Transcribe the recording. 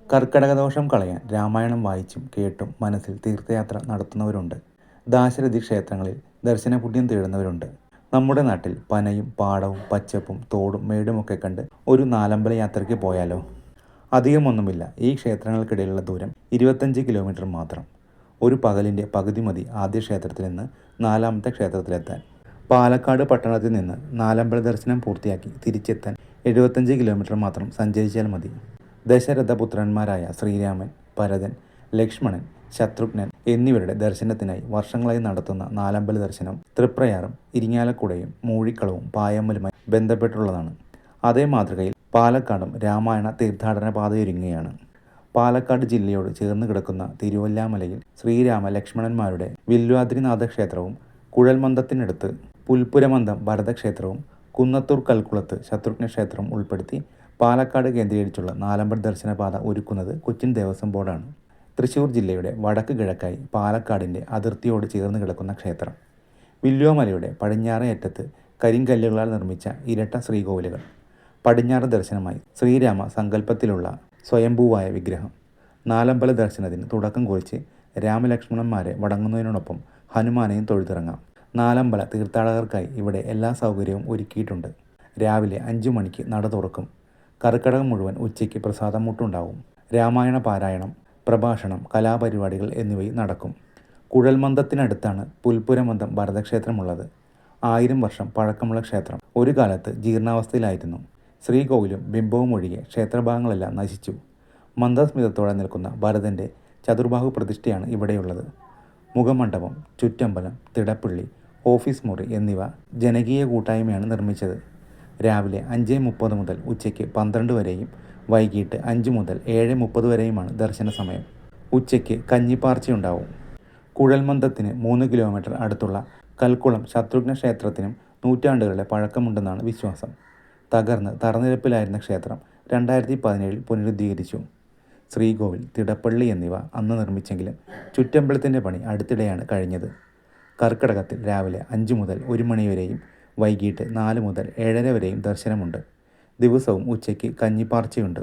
കർക്കടകദോഷം കളയാൻ രാമായണം വായിച്ചും കേട്ടും മനസ്സിൽ തീർത്ഥയാത്ര നടത്തുന്നവരുണ്ട്. ദാശരഥി ക്ഷേത്രങ്ങളിൽ ദർശനപുണ്യം തേടുന്നവരുണ്ട്. നമ്മുടെ നാട്ടിൽ പനയും പാടവും പച്ചപ്പും തോടും മേടുമൊക്കെ കണ്ട് ഒരു നാലമ്പല യാത്രയ്ക്ക് പോയാലോ? അധികമൊന്നുമില്ല. ഈ ക്ഷേത്രങ്ങൾക്കിടയിലുള്ള ദൂരം 25 കിലോമീറ്റർ മാത്രം. ഒരു പകലിൻ്റെ പകുതി മതി ആദ്യ ക്ഷേത്രത്തിൽ നിന്ന് നാലാമത്തെ ക്ഷേത്രത്തിലെത്താൻ. പാലക്കാട് പട്ടണത്തിൽ നിന്ന് നാലമ്പല ദർശനം പൂർത്തിയാക്കി തിരിച്ചെത്താൻ 75 കിലോമീറ്റർ മാത്രം സഞ്ചരിച്ചാൽ മതി. ദശരഥപുത്രന്മാരായ ശ്രീരാമൻ, ഭരതൻ, ലക്ഷ്മണൻ, ശത്രുഘ്നൻ എന്നിവരുടെ ദർശനത്തിനായി വർഷങ്ങളായി നടത്തുന്ന നാലമ്പല ദർശനം തൃപ്രയാറും ഇരിങ്ങാലക്കുടയും മൂഴിക്കളവും പായമ്മലുമായി ബന്ധപ്പെട്ടുള്ളതാണ്. അതേ മാതൃകയിൽ പാലക്കാടും രാമായണ തീർത്ഥാടന പാതയൊരുങ്ങുകയാണ്. പാലക്കാട് ജില്ലയോട് ചേർന്ന് കിടക്കുന്ന തിരുവല്ലാമലയിൽ ശ്രീരാമ ലക്ഷ്മണന്മാരുടെ വില്വാദ്രിനാഥ ക്ഷേത്രവും, കുഴൽമന്ദത്തിനടുത്ത് പുൽപ്പുരമന്ദം ഭരതക്ഷേത്രവും, കുന്നത്തൂർ കൽക്കുളത്ത് ശത്രുഘ്ന ക്ഷേത്രവും ഉൾപ്പെടുത്തി പാലക്കാട് കേന്ദ്രീകരിച്ചുള്ള നാലമ്പല ദർശനപാത ഒരുക്കുന്നത് കൊച്ചിൻ ദേവസ്വം ബോർഡാണ്. തൃശ്ശൂർ ജില്ലയുടെ വടക്ക് കിഴക്കായി പാലക്കാടിൻ്റെ അതിർത്തിയോട് ചേർന്ന് കിടക്കുന്ന ക്ഷേത്രം. വില്വാമലയുടെ പടിഞ്ഞാറേ അറ്റത്ത് കരിങ്കല്ലുകളാൽ നിർമ്മിച്ച ഇരട്ട ശ്രീകോവിലുകൾ. പടിഞ്ഞാറ് ദർശനമായി ശ്രീരാമ സങ്കല്പത്തിലുള്ള സ്വയംഭൂവായ വിഗ്രഹം. നാലമ്പല ദർശനത്തിന് തുടക്കം കുറിച്ച് രാമലക്ഷ്മണന്മാരെ വണങ്ങുന്നതിനോടൊപ്പം ഹനുമാനെയും തൊഴുതിറങ്ങാം. നാലമ്പല തീർത്ഥാടകർക്കായി ഇവിടെ എല്ലാ സൗകര്യവും ഒരുക്കിയിട്ടുണ്ട്. രാവിലെ 5 മണിക്ക് നട തുറക്കും. കർക്കിടകം മുഴുവൻ ഉച്ചയ്ക്ക് പ്രസാദമൂട്ടുണ്ടാവും. രാമായണ പാരായണം, പ്രഭാഷണം, കലാപരിപാടികൾ എന്നിവയും നടക്കും. കുഴൽമന്ദത്തിനടുത്താണ് പുൽപ്പുരമന്ദം ഭരതക്ഷേത്രമുള്ളത്. 1000 വർഷം പഴക്കമുള്ള ക്ഷേത്രം ഒരു കാലത്ത് ജീർണാവസ്ഥയിലായിരുന്നു. ശ്രീകോവിലും ബിംബവും ഒഴികെ ക്ഷേത്രഭാഗങ്ങളെല്ലാം നശിച്ചു. മന്ദസ്മിതത്തോടെ നിൽക്കുന്ന ഭരതൻ്റെ ചതുർബാഹു പ്രതിഷ്ഠയാണ് ഇവിടെയുള്ളത്. മുഖമണ്ഡപം, ചുറ്റമ്പലം, തിടപ്പള്ളി, ഓഫീസ് മുറി എന്നിവ ജനകീയ കൂട്ടായ്മയാണ് നിർമ്മിച്ചത്. രാവിലെ 5:30 മുതൽ ഉച്ചയ്ക്ക് 12 വരെയും വൈകിട്ട് 5 മുതൽ 7:30 വരെയുമാണ് ദർശന സമയം. ഉച്ചയ്ക്ക് കഞ്ഞിപ്പാർച്ചയുണ്ടാവും. കുഴൽമന്ദത്തിന് 3 കിലോമീറ്റർ അടുത്തുള്ള കൽക്കുളം ശത്രുഘ്ന ക്ഷേത്രത്തിനും നൂറ്റാണ്ടുകളുടെ പഴക്കമുണ്ടെന്നാണ് വിശ്വാസം. തകർന്ന് തറനിരപ്പിലായിരുന്ന ക്ഷേത്രം 2017 പുനരുദ്ധീകരിച്ചു. ശ്രീകോവിൽ, തിടപ്പള്ളി എന്നിവ അന്ന് നിർമ്മിച്ചെങ്കിലും ചുറ്റമ്പലത്തിൻ്റെ പണി അടുത്തിടെയാണ് കഴിഞ്ഞത്. കർക്കിടകത്തിൽ രാവിലെ 5 മുതൽ 1 മണി വരെയും വൈകിട്ട് 4 മുതൽ 7:30 വരെയും ദർശനമുണ്ട്. ദിവസവും ഉച്ചയ്ക്ക് കഞ്ഞിപ്പാർച്ചയുണ്ട്.